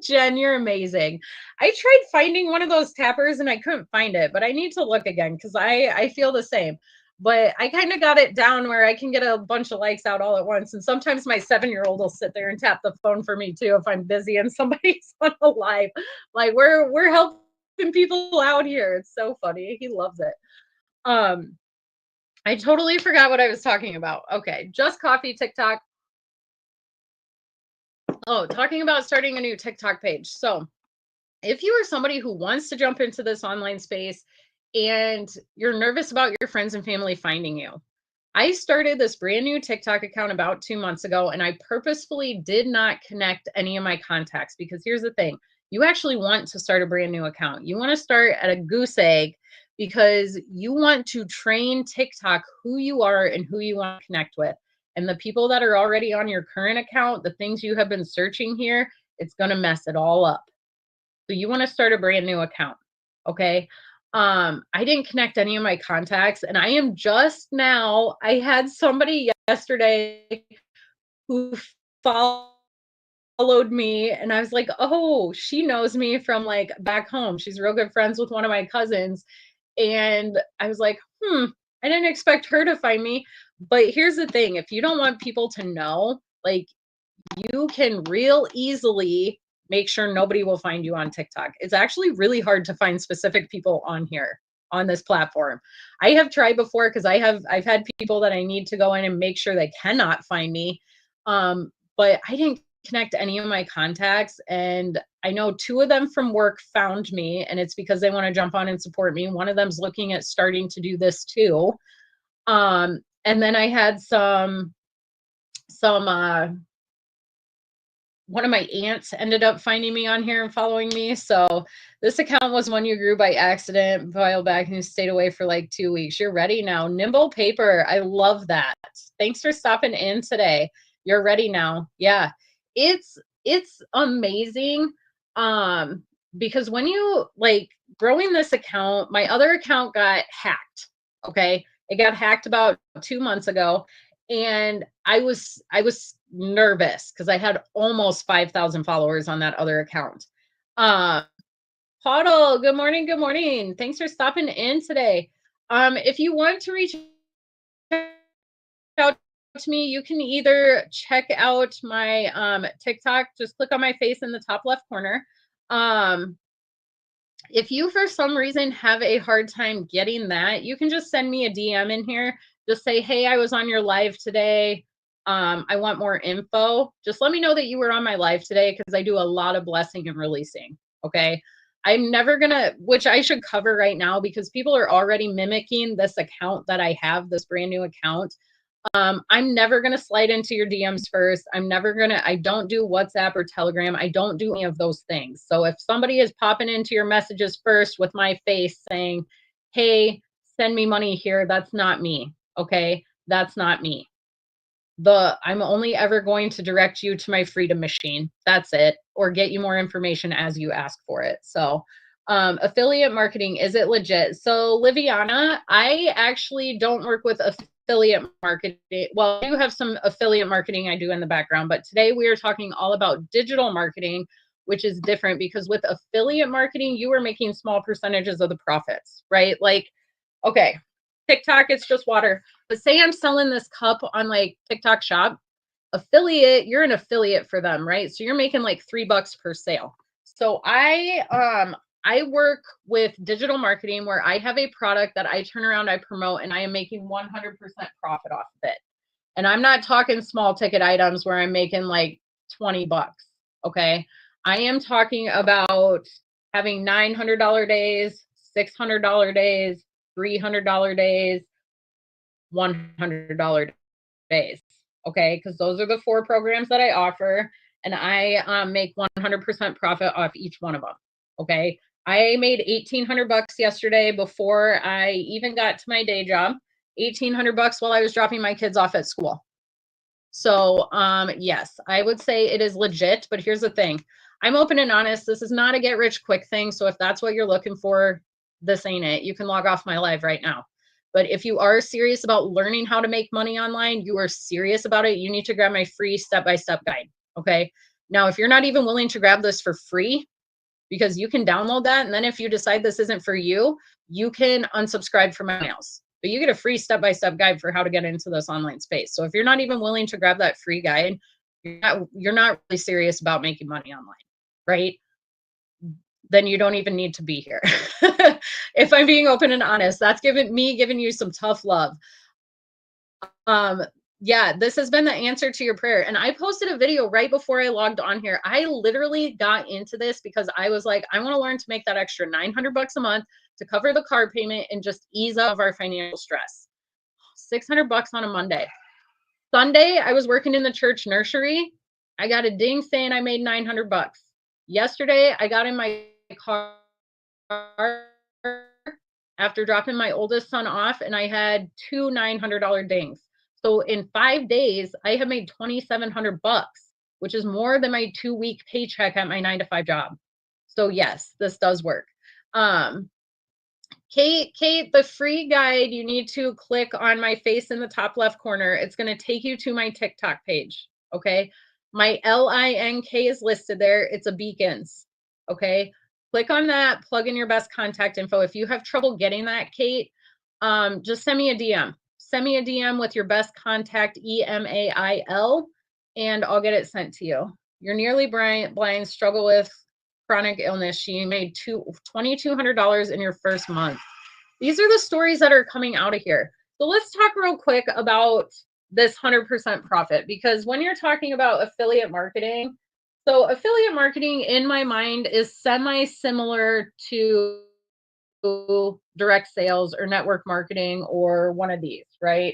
Jen, you're amazing. I tried finding one of those tappers and I couldn't find it, but I need to look again because I feel the same. But I kind of got it down where I can get a bunch of likes out all at once. And sometimes my 7-year-old will sit there and tap the phone for me too if I'm busy and somebody's on a live. Like we're helping people out here. It's so funny. He loves it. I totally forgot what I was talking about. Okay, just coffee TikTok. Oh, talking about starting a new TikTok page. So if you are somebody who wants to jump into this online space and you're nervous about your friends and family finding you, I started this brand new TikTok account about 2 months ago, and I purposefully did not connect any of my contacts because here's the thing. You actually want to start a brand new account. You want to start at a goose egg because you want to train TikTok who you are and who you want to connect with. And the people that are already on your current account, the things you have been searching here, it's going to mess it all up. So you want to start a brand new account. Okay. I didn't connect any of my contacts, and I am just now, I had somebody yesterday who followed me and I was like, oh, she knows me from like back home. She's real good friends with one of my cousins. And I was like, I didn't expect her to find me. But here's the thing, if you don't want people to know, like you can real easily make sure nobody will find you on TikTok. It's actually really hard to find specific people on here on this platform. I have tried before because I've had people that I need to go in and make sure they cannot find me. But I didn't connect any of my contacts, and I know 2 of them from work found me, and it's because they want to jump on and support me. One of them's looking at starting to do this too. And then I had some one of my aunts ended up finding me on here and following me. So this account was one you grew by accident a while back and you stayed away for like 2 weeks. You're ready now. Nimble Paper. I love that. Thanks for stopping in today. You're ready now. Yeah. It's amazing. Because when you like growing this account, my other account got hacked. Okay. It got hacked about 2 months ago. And I was nervous because I had almost 5,000 followers on that other account. Huddle, good morning, good morning. Thanks for stopping in today. If you want to reach out to me, you can either check out my TikTok, just click on my face in the top left corner. If you for some reason have a hard time getting that, you can just send me a DM in here. Just say, hey, I was on your live today. I want more info. Just let me know that you were on my live today because I do a lot of blessing and releasing. Okay. I'm never gonna, which I should cover right now because people are already mimicking this account that I have, this brand new account. I'm never going to slide into your DMs first. I don't do WhatsApp or Telegram. I don't do any of those things. So if somebody is popping into your messages first with my face saying, hey, send me money here, that's not me. Okay. That's not me. I'm only ever going to direct you to my freedom machine. That's it. Or get you more information as you ask for it. So affiliate marketing, is it legit? So Liviana, I actually don't work with affiliate marketing. Well, I do have some affiliate marketing I do in the background, but today we are talking all about digital marketing, which is different because with affiliate marketing, you are making small percentages of the profits, right? Like, okay, TikTok, it's just water. But say I'm selling this cup on like TikTok shop, affiliate, you're an affiliate for them, right? So you're making like $3 per sale. So I work with digital marketing where I have a product that I turn around, I promote, and I am making 100% profit off of it. And I'm not talking small ticket items where I'm making like 20 bucks. Okay. I am talking about having $900 days, $600 days, $300 days, $100 days. Okay. Because those are the 4 programs that I offer. And I make 100% profit off each one of them. Okay. I made 1,800 bucks yesterday before I even got to my day job. 1,800 bucks while I was dropping my kids off at school. So, yes, I would say it is legit, but here's the thing. I'm open and honest. This is not a get rich quick thing. So if that's what you're looking for, this ain't it. You can log off my live right now. But if you are serious about learning how to make money online, you are serious about it, you need to grab my free step-by-step guide. Okay. Now, if you're not even willing to grab this for free, because you can download that. And then if you decide this isn't for you, you can unsubscribe from my emails. But you get a free step-by-step guide for how to get into this online space. So if you're not even willing to grab that free guide, you're not really serious about making money online, right? Then you don't even need to be here. If I'm being open and honest, that's giving you some tough love. Yeah, this has been the answer to your prayer. And I posted a video right before I logged on here. I literally got into this because I was like, I want to learn to make that extra 900 bucks a month to cover the car payment and just ease up our financial stress. 600 bucks on a Monday. Sunday, I was working in the church nursery. I got a ding saying I made 900 bucks. Yesterday, I got in my car after dropping my oldest son off and I had 2 $900 dings. So in 5 days, I have made 2,700 bucks, which is more than my 2-week paycheck at my 9-to-5 job. So yes, this does work. Kate, the free guide, you need to click on my face in the top left corner. It's going to take you to my TikTok page. Okay. My LINK is listed there. It's a beacons. Okay. Click on that, plug in your best contact info. If you have trouble getting that, Kate, just send me a DM. Send me a DM with your best contact email, and I'll get it sent to you. You're nearly blind, struggle with chronic illness. She made $2,200 in your first month. These are the stories that are coming out of here. So let's talk real quick about this 100% profit, because when you're talking about affiliate marketing, so affiliate marketing in my mind is semi-similar to direct sales or network marketing or one of these, right?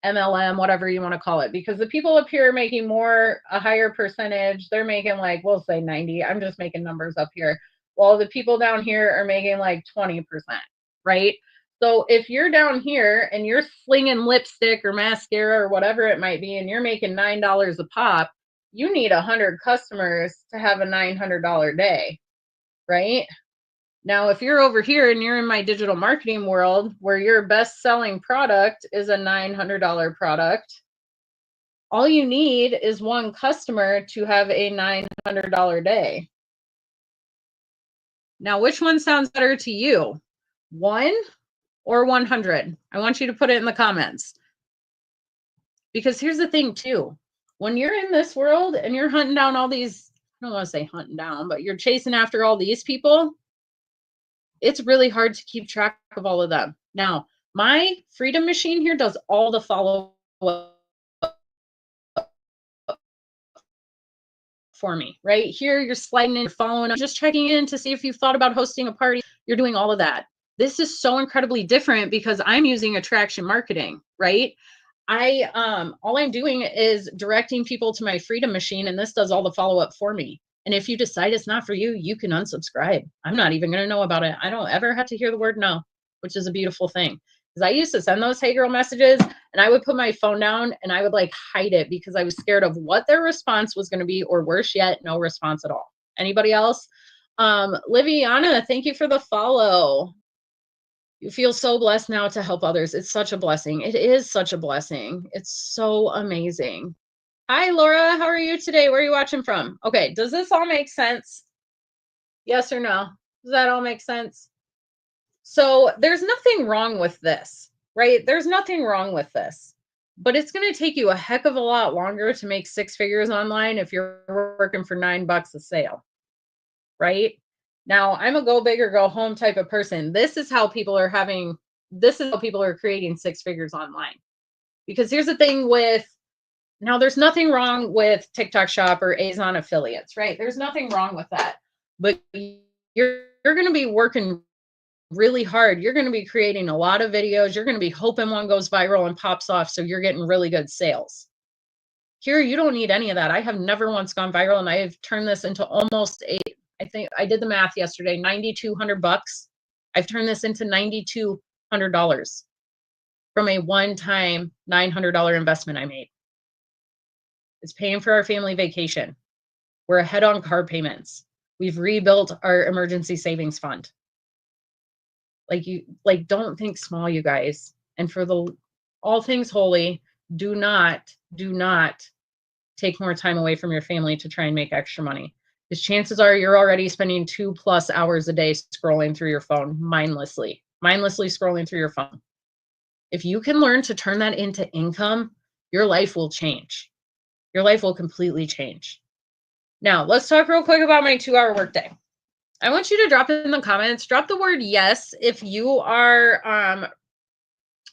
MLM, whatever you want to call it, because the people up here are making a higher percentage. They're making like, we'll say 90. I'm just making numbers up here. While the people down here are making like 20%, right? So if you're down here and you're slinging lipstick or mascara or whatever it might be, and you're making $9 a pop, you need 100 customers to have a $900 day, right? Now, if you're over here and you're in my digital marketing world where your best selling product is a $900 product, all you need is one customer to have a $900 day. Now, which one sounds better to you? 1 or 100? I want you to put it in the comments. Because here's the thing too, when you're in this world and you're hunting down all these, I don't want to say hunting down, but you're chasing after all these people, it's really hard to keep track of all of them. Now, my freedom machine here does all the follow up for me. Right here, you're sliding in, you're following up, just checking in to see if you've thought about hosting a party. You're doing all of that. This is so incredibly different because I'm using attraction marketing, right? All I'm doing is directing people to my freedom machine, and this does all the follow-up for me. And if you decide it's not for you, you can unsubscribe. I'm not even going to know about it. I don't ever have to hear the word no, which is a beautiful thing. Because I used to send those hey girl messages and I would put my phone down and I would like hide it because I was scared of what their response was going to be, or worse yet, no response at all. Anybody else? Liviana, thank you for the follow. You feel so blessed now to help others. It's such a blessing. It is such a blessing. It's so amazing. Hi, Laura. How are you today? Where are you watching from? Okay. Does this all make sense? Yes or no? Does that all make sense? So there's nothing wrong with this, right? There's nothing wrong with this, but it's going to take you a heck of a lot longer to make 6 figures online if you're working for $9 a sale, right? Now, I'm a go big or go home type of person. This is how people are creating 6 figures online. Because here's the thing now there's nothing wrong with TikTok Shop or Amazon affiliates, right? There's nothing wrong with that. But you're going to be working really hard. You're going to be creating a lot of videos. You're going to be hoping one goes viral and pops off so you're getting really good sales. Here, you don't need any of that. I have never once gone viral, and I have turned this into almost I think I did the math yesterday, $9,200. I've turned this into $9,200 from a one-time $900 investment I made. It's paying for our family vacation. We're ahead on car payments. We've rebuilt our emergency savings fund. Don't think small, you guys. And for all things holy, do not take more time away from your family to try and make extra money. Because chances are you're already spending 2+ hours a day scrolling through your phone mindlessly scrolling through your phone. If you can learn to turn that into income, your life will change. Your life will completely change. Now, let's talk real quick about my 2-hour workday. I want you to drop in the comments, drop the word yes if you are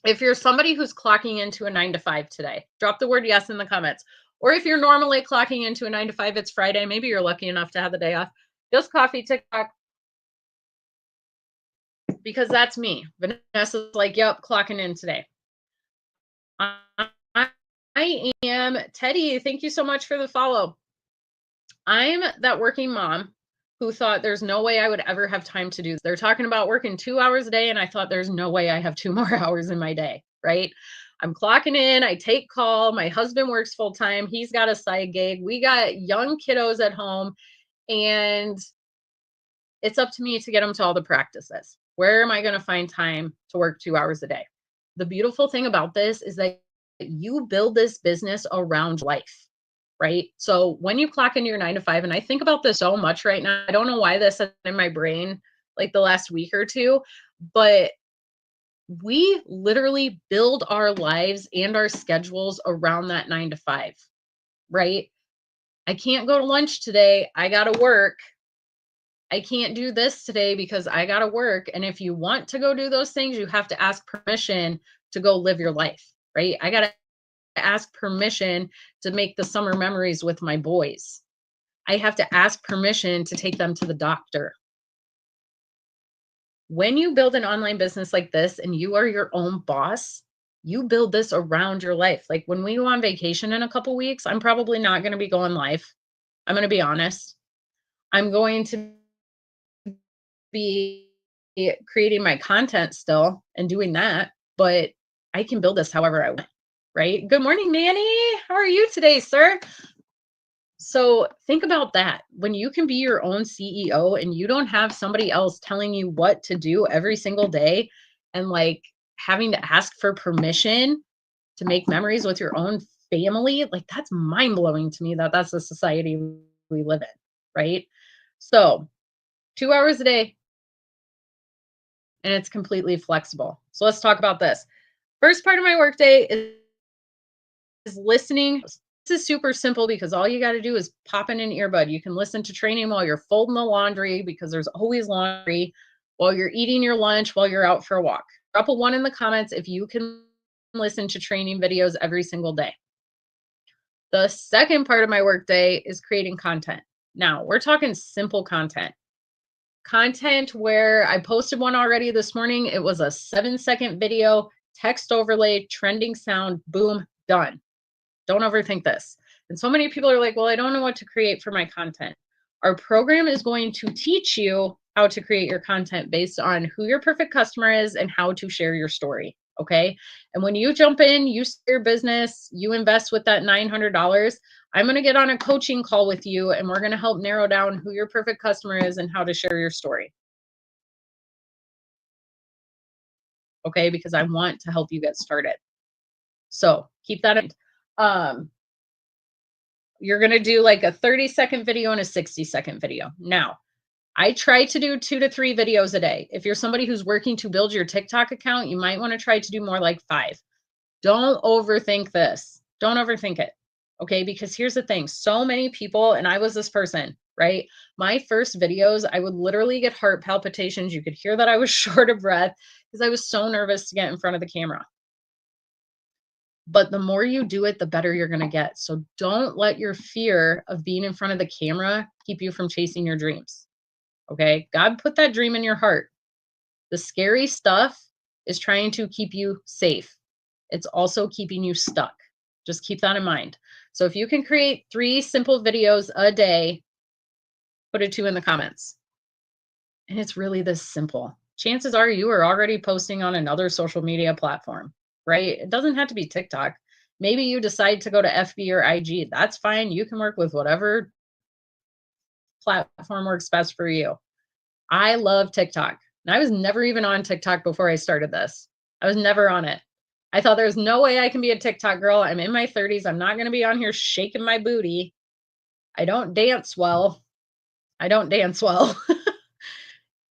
if you're somebody who's clocking into a 9 to 5 today. Drop the word yes in the comments. Or if you're normally clocking into a 9 to 5, it's Friday, maybe you're lucky enough to have the day off. Just coffee, TikTok. Because that's me. Vanessa's like, yep, clocking in today. I am Teddy. Thank you so much for the follow. I'm that working mom who thought there's no way I would ever have time to do this. They're talking about working 2 hours a day, and I thought there's no way I have 2 more hours in my day, right? I'm clocking in, I take call. My husband works full time. He's got a side gig. We got young kiddos at home, and it's up to me to get them to all the practices. Where am I going to find time to work 2 hours a day? The beautiful thing about this is that you build this business around life, right? So when you clock into your 9 to 5, and I think about this so much right now, I don't know why this is in my brain like the last week or two, but we literally build our lives and our schedules around that 9 to 5, right? I can't go to lunch today. I got to work. I can't do this today because I got to work. And if you want to go do those things, you have to ask permission to go live your life, right? I got to ask permission to make the summer memories with my boys. I have to ask permission to take them to the doctor. When you build an online business like this and you are your own boss, you build this around your life. Like when we go on vacation in a couple weeks, I'm probably not going to be going live. I'm going to be honest. I'm going to be creating my content still and doing that, but I can build this however I want, right? Good morning, Manny. How are you today, sir? So think about that. When you can be your own CEO and you don't have somebody else telling you what to do every single day and like having to ask for permission to make memories with your own family, like that's mind blowing to me that that's the society we live in, right? So 2 hours a day and it's completely flexible. So let's talk about this. First part of my workday is listening. This is super simple because all you got to do is pop in an earbud. You can listen to training while you're folding the laundry because there's always laundry, while you're eating your lunch, while you're out for a walk. Drop a one in the comments if you can listen to training videos every single day. The second part of my workday is creating content. Now, we're talking simple content. Content where I posted one already this morning. It was a 7-second video, text overlay, trending sound, boom, done. Don't overthink this. And so many people are like, well, I don't know what to create for my content. Our program is going to teach you how to create your content based on who your perfect customer is and how to share your story. Okay. And when you jump in, you start your business, you invest with that $900, I'm going to get on a coaching call with you and we're going to help narrow down who your perfect customer is and how to share your story. Okay. Because I want to help you get started. So keep that in. You're going to do like a 30-second video and a 60-second video. Now, I try to do 2 to 3 videos a day. If you're somebody who's working to build your TikTok account, you might want to try to do more like 5. Don't overthink this. Don't overthink it. Okay. Because here's the thing. So many people, and I was this person, right? My first videos, I would literally get heart palpitations. You could hear that I was short of breath because I was so nervous to get in front of the camera. But the more you do it, the better you're going to get. So don't let your fear of being in front of the camera keep you from chasing your dreams. Okay. God put that dream in your heart. The scary stuff is trying to keep you safe. It's also keeping you stuck. Just keep that in mind. So if you can create 3 simple videos a day, put a 2 in the comments. And it's really this simple. Chances are you are already posting on another social media platform, right? It doesn't have to be TikTok. Maybe you decide to go to FB or IG. That's fine. You can work with whatever platform works best for you. I love TikTok. And I was never even on TikTok before I started this. I was never on it. I thought there's no way I can be a TikTok girl. I'm in my 30s. I'm not going to be on here shaking my booty. I don't dance well.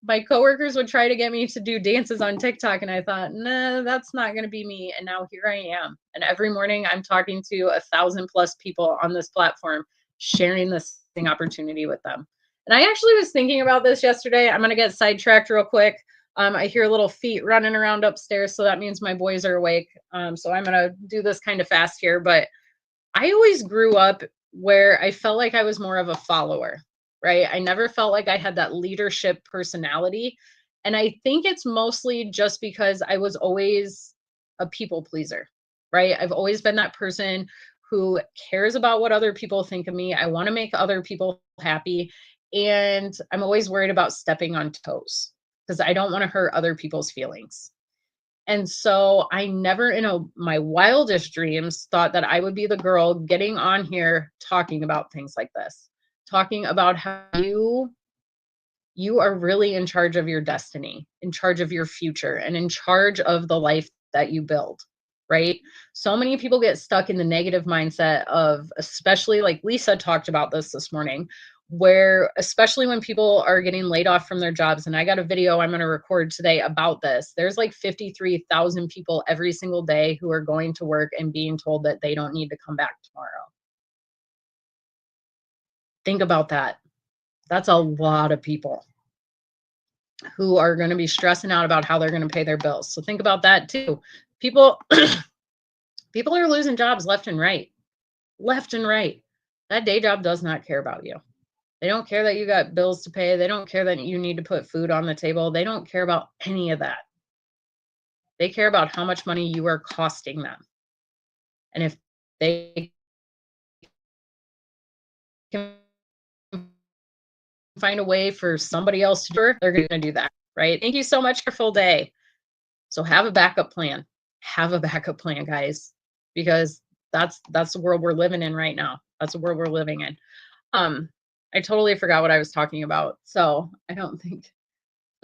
My coworkers would try to get me to do dances on TikTok. And I thought, nah, that's not going to be me. And now here I am. And every morning I'm talking to 1,000+ people on this platform, sharing this opportunity with them. And I actually was thinking about this yesterday. I'm going to get sidetracked real quick. I hear little feet running around upstairs. So that means my boys are awake. So I'm going to do this kind of fast here. But I always grew up where I felt like I was more of a follower, right? I never felt like I had that leadership personality. And I think it's mostly just because I was always a people pleaser, right? I've always been that person who cares about what other people think of me. I want to make other people happy. And I'm always worried about stepping on toes because I don't want to hurt other people's feelings. And so I never my wildest dreams thought that I would be the girl getting on here talking about things like this, talking about how you are really in charge of your destiny, in charge of your future, and in charge of the life that you build, right? So many people get stuck in the negative mindset of, especially like Lisa talked about this morning, where especially when people are getting laid off from their jobs, and I got a video I'm going to record today about this. There's like 53,000 people every single day who are going to work and being told that they don't need to come back tomorrow. Think about that. That's a lot of people who are going to be stressing out about how they're going to pay their bills. So think about that too. People people are losing jobs left and right. Left and right. That day job does not care about you. They don't care that you got bills to pay. They don't care that you need to put food on the table. They don't care about any of that. They care about how much money you are costing them. And if they can find a way for somebody else to do it, they're going to do that, right? Thank you so much for full day. So have a backup plan. Have a backup plan, guys, because that's the world we're living in right now. That's the world we're living in. I totally forgot what I was talking about. So I don't think.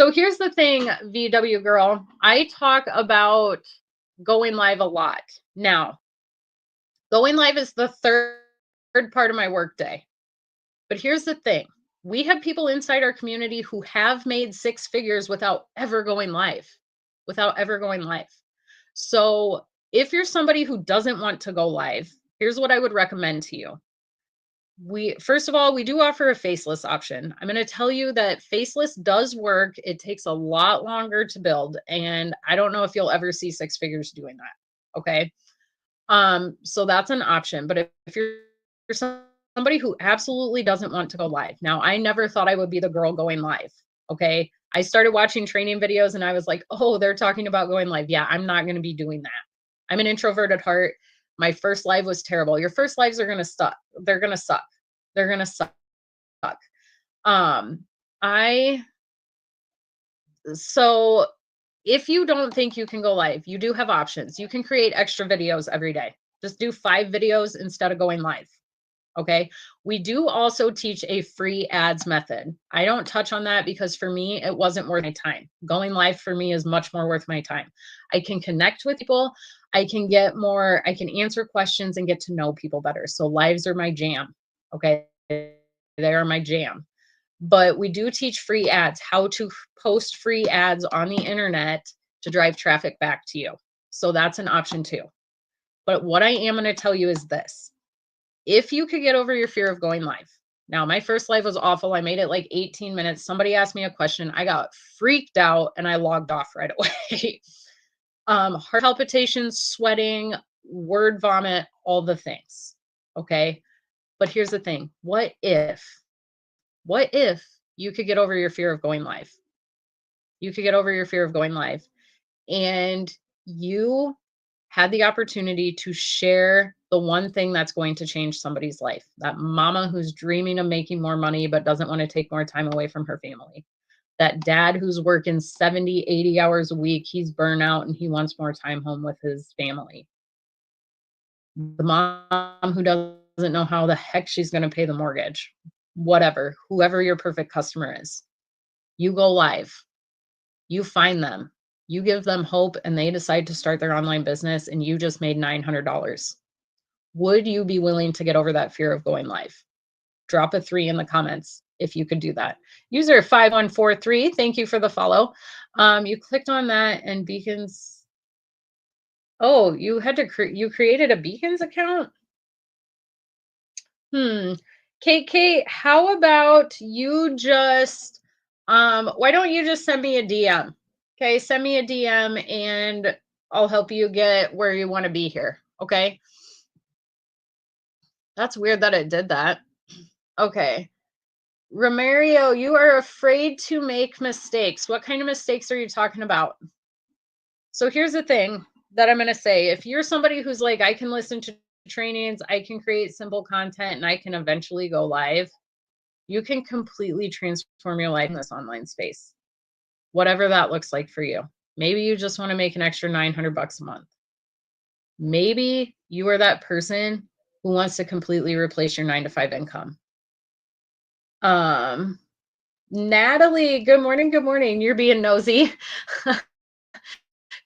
So here's the thing, VW girl. I talk about going live a lot. Now, going live is the third part of my workday. But here's the thing. We have people inside our community who have made 6 figures without ever going live. So if you're somebody who doesn't want to go live, Here's what I would recommend to you. First of all, we do offer a faceless option. I'm going to tell you that faceless does work. It takes a lot longer to build, and I don't know if you'll ever see six figures doing that. Okay. So that's an option. But if you're somebody who absolutely doesn't want to go live, now I never thought I would be the girl going live. Okay. I started watching training videos and I was like, oh, they're talking about going live. Yeah, I'm not going to be doing that. I'm an introvert at heart. My first live was terrible. Your first lives are going to suck. They're going to suck. They're going to suck. Um, I, so if you don't think you can go live, you do have options. You can create extra videos every day. Just do 5 videos instead of going live. Okay. We do also teach a free ads method. I don't touch on that because for me, it wasn't worth my time. Going live for me is much more worth my time. I can connect with people. I can answer questions and get to know people better. So lives are my jam. Okay. They are my jam. But we do teach free ads, how to post free ads on the internet to drive traffic back to you. So that's an option too. But what I am going to tell you is this. If you could get over your fear of going live. Now, my first live was awful. I made it like 18 minutes. Somebody asked me a question. I got freaked out and I logged off right away. Heart palpitations, sweating, word vomit, all the things. Okay. But here's the thing. What if you could get over your fear of going live? You could get over your fear of going live and you had the opportunity to share the one thing that's going to change somebody's life. That mama who's dreaming of making more money but doesn't want to take more time away from her family. That dad who's working 70, 80 hours a week, he's burnout and he wants more time home with his family. The mom who doesn't know how the heck she's going to pay the mortgage. Whatever, whoever your perfect customer is. You go live. You find them. You give them hope and they decide to start their online business and you just made $900. Would you be willing to get over that fear of going live? Drop a 3 in the comments if you could do that. User 5143, thank you for the follow. You clicked on that and Beacons. Oh, you had to you created a Beacons account? KK, how about you just why don't you just send me a DM? Okay, send me a DM and I'll help you get where you want to be here. Okay. That's weird that it did that. Okay. Romario, you are afraid to make mistakes. What kind of mistakes are you talking about? So here's the thing that I'm going to say. If you're somebody who's like, I can listen to trainings, I can create simple content, and I can eventually go live, you can completely transform your life in this online space. Whatever that looks like for you. Maybe you just want to make an extra $900 a month. Maybe you are that person who wants to completely replace your 9-to-5 income. Natalie, good morning. Good morning. You're being nosy.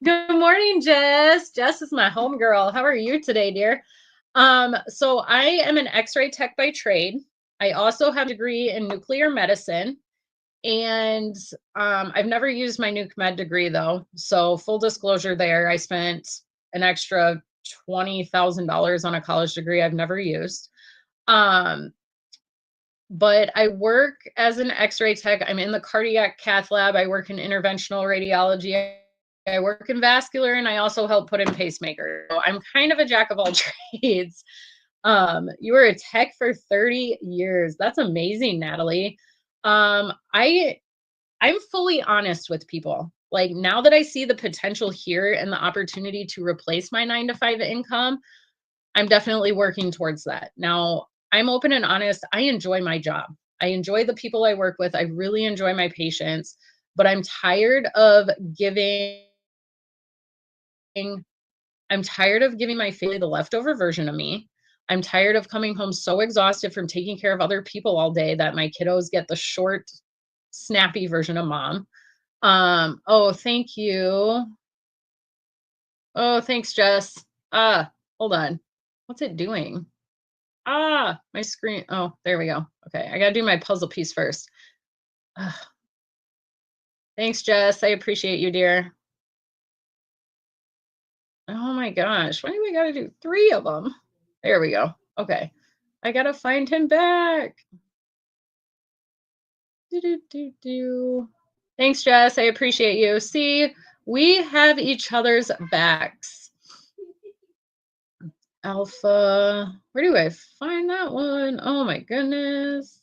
Good morning, Jess. Jess is my homegirl. How are you today, dear? So I am an X-ray tech by trade. I also have a degree in nuclear medicine. And I've never used my nuke med degree though. So full disclosure there, I spent an extra $20,000 on a college degree I've never used. But I work as an X-ray tech. I'm in the cardiac cath lab. I work in interventional radiology. I work in vascular, and I also help put in pacemakers. So I'm kind of a jack of all trades. You were a tech for 30 years. That's amazing, Natalie. I'm fully honest with people. Like now that I see the potential here and the opportunity to replace my 9-to-5 income, I'm definitely working towards that. Now, I'm open and honest. I enjoy my job. I enjoy the people I work with. I really enjoy my patients, but I'm tired of giving my family the leftover version of me. I'm tired of coming home so exhausted from taking care of other people all day that my kiddos get the short, snappy version of mom. Oh, thank you. Oh, thanks, Jess. Hold on. What's it doing? My screen. Oh, there we go. Okay, I gotta do my puzzle piece first. Ugh. Thanks, Jess. I appreciate you, dear. Oh my gosh, why do we gotta do 3 of them? There we go. Okay. I gotta find him back. Thanks, Jess. I appreciate you. See, we have each other's backs. Alpha. Where do I find that one? Oh my goodness.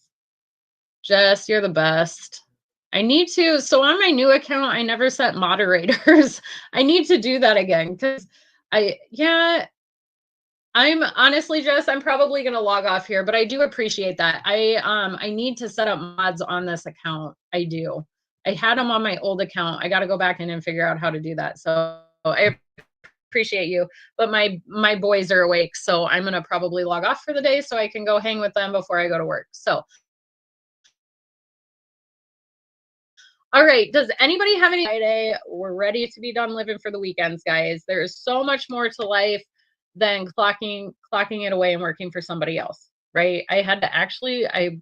Jess, you're the best. I need to. So on my new account, I never set moderators. I need to do that again because I'm honestly, Jess, I'm probably going to log off here, but I do appreciate that. I need to set up mods on this account. I do. I had them on my old account. I got to go back in and figure out how to do that. So I appreciate you, but my boys are awake, so I'm going to probably log off for the day so I can go hang with them before I go to work. So all right, does anybody have any Friday? We're ready to be done living for the weekends, guys. There is so much more to life than clocking it away and working for somebody else, right? I'm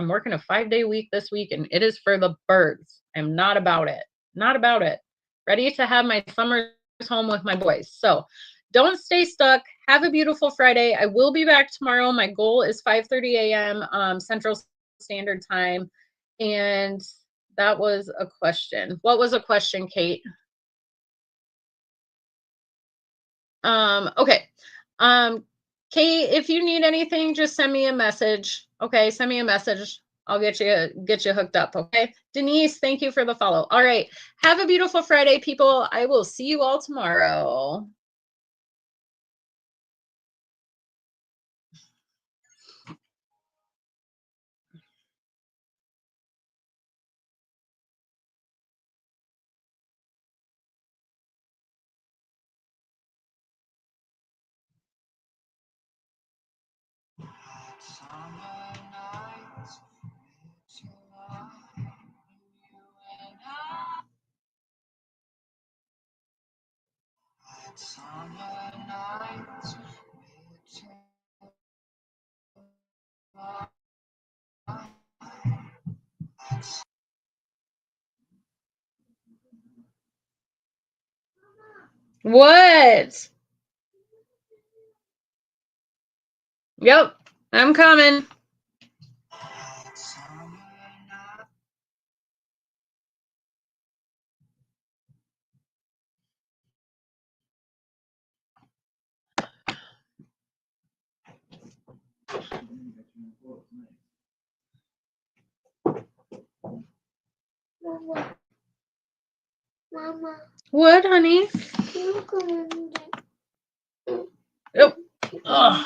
working a 5-day week this week and it is for the birds. I'm not about it. Not about it. Ready to have my summers home with my boys. So don't stay stuck. Have a beautiful Friday. I will be back tomorrow. My goal is 5:30 a.m. Central Standard Time. And that was a question. What was a question, Kate? Okay. Kate, if you need anything, just send me a message. Okay, send me a message. I'll get you hooked up. Okay. Denise, thank you for the follow. All right. Have a beautiful Friday, people. I will see you all tomorrow. What? Yep, I'm coming. Mama. What, honey? Yep. Ugh.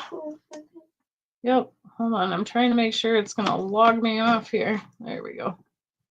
Yep. Hold on. I'm trying to make sure it's going to log me off here. There we go.